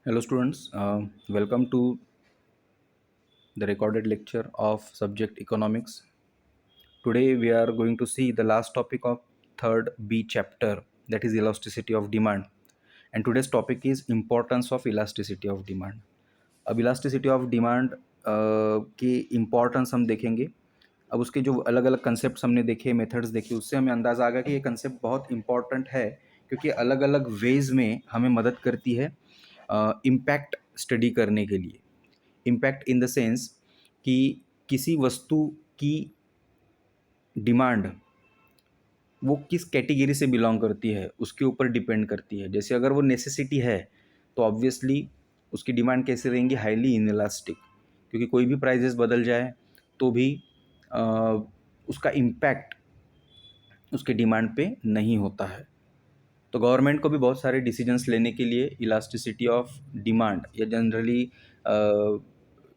Hello students, welcome to the recorded lecture of subject economics. Today we are going to see the last topic of third B chapter, that is elasticity of demand. And today's topic is importance of elasticity of demand. अब elasticity of demand की importance हम देखेंगे। अब उसके जो अलग अलग concept हमने देखे, मेथड्स देखे, उससे हमें अंदाज़ा आ गया कि ये कंसेप्ट बहुत इम्पॉर्टेंट है क्योंकि अलग अलग वेज में हमें मदद करती है इम्पैक्ट स्टडी करने के लिए। इम्पैक्ट इन द सेंस कि किसी वस्तु की डिमांड वो किस कैटेगरी से बिलोंग करती है उसके ऊपर डिपेंड करती है। जैसे अगर वो नेसेसिटी है तो ऑब्वियसली उसकी डिमांड कैसे रहेंगी, हाईली इनइलास्टिक, क्योंकि कोई भी प्राइजेस बदल जाए तो भी अ, उसका इम्पैक्ट उसके डिमांड पे नहीं होता है। तो गवर्नमेंट को भी बहुत सारे डिसीजंस लेने के लिए इलास्टिसिटी ऑफ डिमांड या generally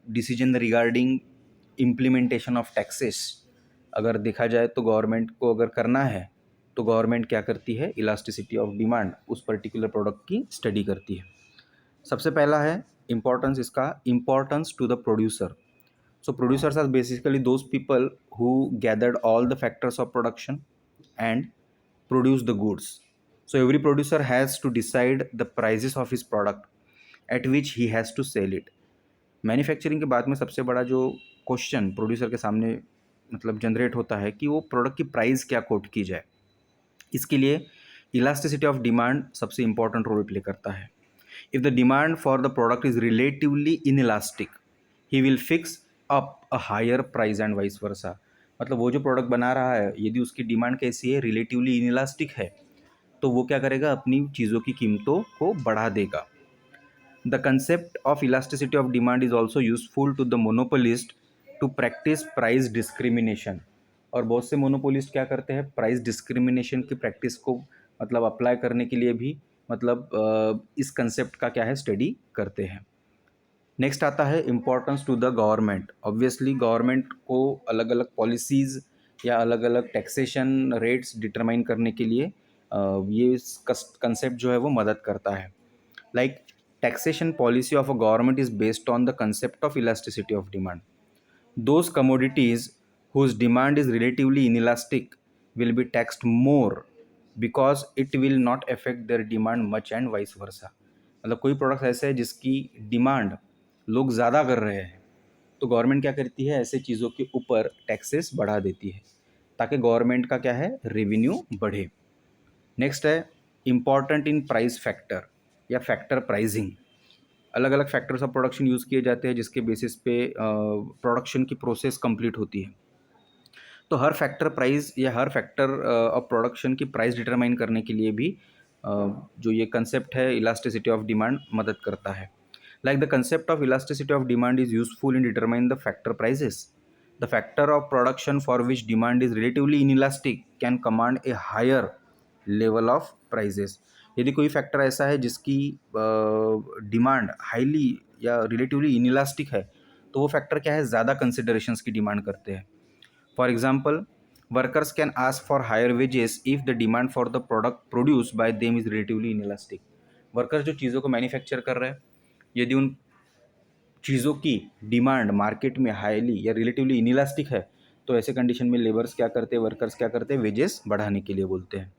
decision regarding implementation of taxes अगर देखा जाए तो गवर्नमेंट को अगर करना है तो गवर्नमेंट क्या करती है, इलास्टिसिटी ऑफ डिमांड उस पर्टिकुलर प्रोडक्ट की स्टडी करती है। सबसे पहला है इम्पोर्टेंस, इसका importance to the producer. So producers are basically those people who gathered all the factors of production and produce the goods. So every producer has to decide the prices of his product at which he has to sell it. Manufacturing के बाद में सबसे बड़ा जो question producer के सामने मतलब generate होता है कि वो प्रोडक्ट की प्राइस क्या कोट की जाए। इसके लिए इलास्टिसिटी ऑफ डिमांड सबसे इंपॉर्टेंट रोल प्ले करता है। If the demand for the product is relatively inelastic he will fix up a higher price and vice versa. मतलब वो जो प्रोडक्ट बना रहा है यदि उसकी डिमांड कैसी है, रिलेटिवली इनइलास्टिक है, तो वो क्या करेगा, अपनी चीज़ों की कीमतों को बढ़ा देगा। The concept of elasticity of demand is also useful to the monopolist to practice price discrimination. और बहुत से मोनोपोलिस्ट क्या करते हैं, प्राइस डिस्क्रिमिनेशन की प्रैक्टिस को मतलब अप्लाई करने के लिए भी मतलब इस कंसेप्ट का क्या है, स्टडी करते हैं। नेक्स्ट आता है importance to the government. Obviously government को अलग अलग पॉलिसीज़ या अलग अलग टैक्सेशन रेट्स डिटरमाइन करने के लिए ये कंसेप्ट जो है वो मदद करता है। Like taxation policy of a government is based on the concept of elasticity of demand. Those commodities whose demand is relatively inelastic will be taxed more because it will not affect their demand much and vice versa। मतलब कोई product ऐसे है जिसकी demand लोग ज़्यादा कर रहे हैं तो गवर्नमेंट क्या करती है, ऐसे चीज़ों के ऊपर टैक्सेस बढ़ा देती है ताकि गवर्नमेंट का क्या है, रेवेन्यू बढ़े। नेक्स्ट है इम्पॉर्टेंट इन प्राइस फैक्टर या फैक्टर प्राइजिंग। अलग अलग फैक्टर्स ऑफ प्रोडक्शन यूज़ किए जाते हैं जिसके बेसिस पे प्रोडक्शन की प्रोसेस कंप्लीट होती है। तो हर फैक्टर प्राइस या हर फैक्टर ऑफ प्रोडक्शन की प्राइस डिटरमाइन करने के लिए भी जो ये कंसेप्ट है इलास्टिसिटी ऑफ डिमांड मदद करता है। Like the concept of elasticity of demand is useful in determine the factor prices. The factor of production for which demand is relatively inelastic can command a higher level of prices. यदि कोई फैक्टर ऐसा है जिसकी demand highly या relatively inelastic है तो वो फैक्टर क्या है, ज़्यादा कंसिडरेशंस की डिमांड करते हैं। For example, workers can ask for higher wages if the demand for the product produced by them is relatively inelastic। Workers जो चीज़ों को मैन्युफैक्चर कर रहे हैं, यदि उन चीज़ों की डिमांड मार्केट में हाईली या रिलेटिवली इनइलास्टिक है तो ऐसे कंडीशन में लेबर्स क्या करते हैं, वर्कर्स क्या करते हैं, वेजेस बढ़ाने के लिए बोलते हैं।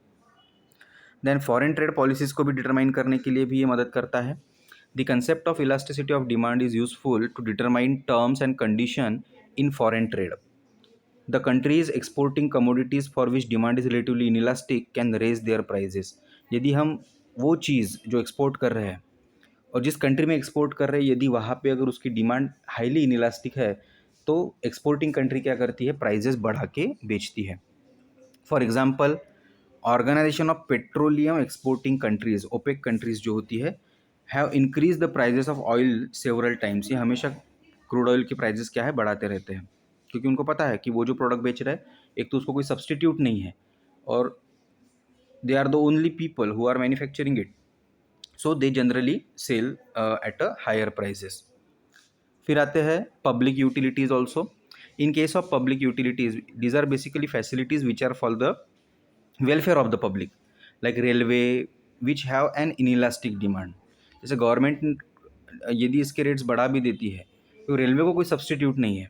देन फॉरेन ट्रेड पॉलिसीज़ को भी डिटरमाइन करने के लिए भी ये मदद करता है। The concept of elasticity of demand is useful to determine terms and condition in foreign trade. The countries exporting commodities for which demand is relatively inelastic can raise their prices। यदि हम वो चीज़ जो एक्सपोर्ट कर रहे हैं और जिस country में एक्सपोर्ट कर रहे हैं यदि वहाँ पे अगर उसकी डिमांड हाईली इनइलास्टिक है तो एक्सपोर्टिंग कंट्री क्या करती है, प्राइजेस बढ़ा के बेचती है। For example, organization of petroleum exporting countries, OPEC countries जो होती है, have increase the prices of oil several times. ये हमेशा क्रूड ऑयल की प्राइजेस क्या है, बढ़ाते रहते हैं क्योंकि उनको पता है कि वो जो प्रोडक्ट बेच रहा है एक तो उसको कोई सब्सटीट्यूट नहीं है और they are the only people who are manufacturing it, so they generally sell at a higher prices. फिर आते हैं public utilities also. In case of public utilities these are basically facilities which are for the welfare of the public, like railway which have an inelastic demand. जैसे government यदि इसके rates बढ़ा भी देती है तो रेलवे को कोई सब्सटीट्यूट नहीं है.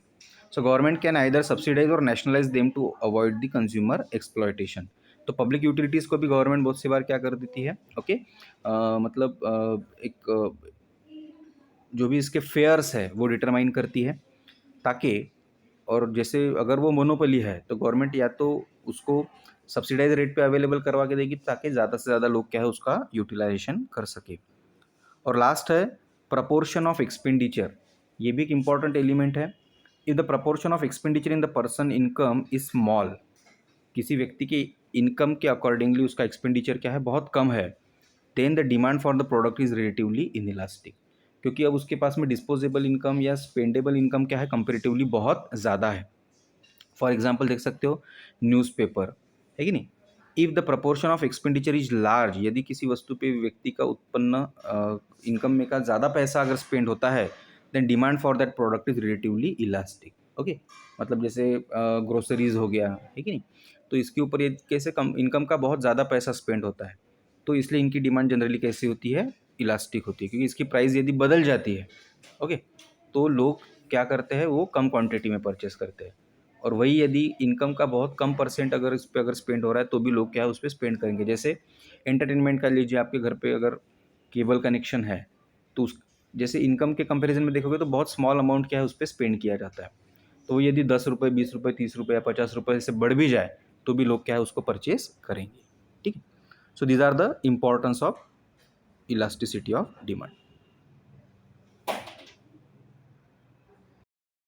So government can either subsidize or nationalize them to avoid the consumer exploitation. तो पब्लिक यूटिलिटीज़ को भी गवर्नमेंट बहुत सी बार क्या कर देती है, ओके, मतलब एक जो भी इसके फेयर्स है वो डिटरमाइन करती है, ताकि, और जैसे अगर वो मोनोपोली है तो गवर्नमेंट या तो उसको सब्सिडाइज रेट पे अवेलेबल करवा के देगी ताकि ज़्यादा से ज़्यादा लोग क्या है उसका यूटिलाइजेशन कर सके. और लास्ट है प्रपोर्शन ऑफ एक्सपेंडिचर. ये भी एक इम्पॉर्टेंट एलिमेंट है. If the proportion of expenditure in the person income is small, किसी व्यक्ति की इनकम के अकॉर्डिंगली उसका एक्सपेंडिचर क्या है, बहुत कम है, then the demand for the product is relatively inelastic. क्योंकि अब उसके पास में डिस्पोजेबल इनकम या स्पेंडेबल इनकम क्या है, कंपेरेटिवली बहुत ज़्यादा है. फॉर एग्जाम्पल देख सकते हो न्यूज़पेपर, है कि नहीं. If the proportion of expenditure is large, यदि किसी वस्तु पे व्यक्ति का उत्पन्न इनकम में का ज़्यादा पैसा अगर स्पेंड होता है, then demand for that product is relatively elastic. Okay, मतलब जैसे ग्रोसरीज हो गया, है कि नहीं, तो इसके ऊपर ये कैसे कम इनकम का बहुत ज़्यादा पैसा स्पेंड होता है, तो इसलिए इनकी डिमांड जनरली कैसी होती है, इलास्टिक होती है, क्योंकि इसकी प्राइस यदि बदल जाती है, ओके, तो लोग क्या करते हैं, वो कम क्वांटिटी में परचेस करते हैं. और वही यदि इनकम का बहुत कम परसेंट अगर इस पे अगर स्पेंड हो रहा है तो भी लोग क्या है उस पर स्पेंड करेंगे. जैसे एंटरटेनमेंट का लीजिए, आपके घर पे अगर केबल कनेक्शन है तो उस जैसे इनकम के कंपैरिजन में देखोगे तो बहुत स्मॉल अमाउंट क्या है उस पर स्पेंड किया जाता है. तो यदि 10 रुपये, 20 रुपये, 30 रुपये या 50 रुपये से बढ़ भी जाए तो भी लोग क्या है उसको परचेज करेंगे. ठीक है. So these are the importance of elasticity of demand.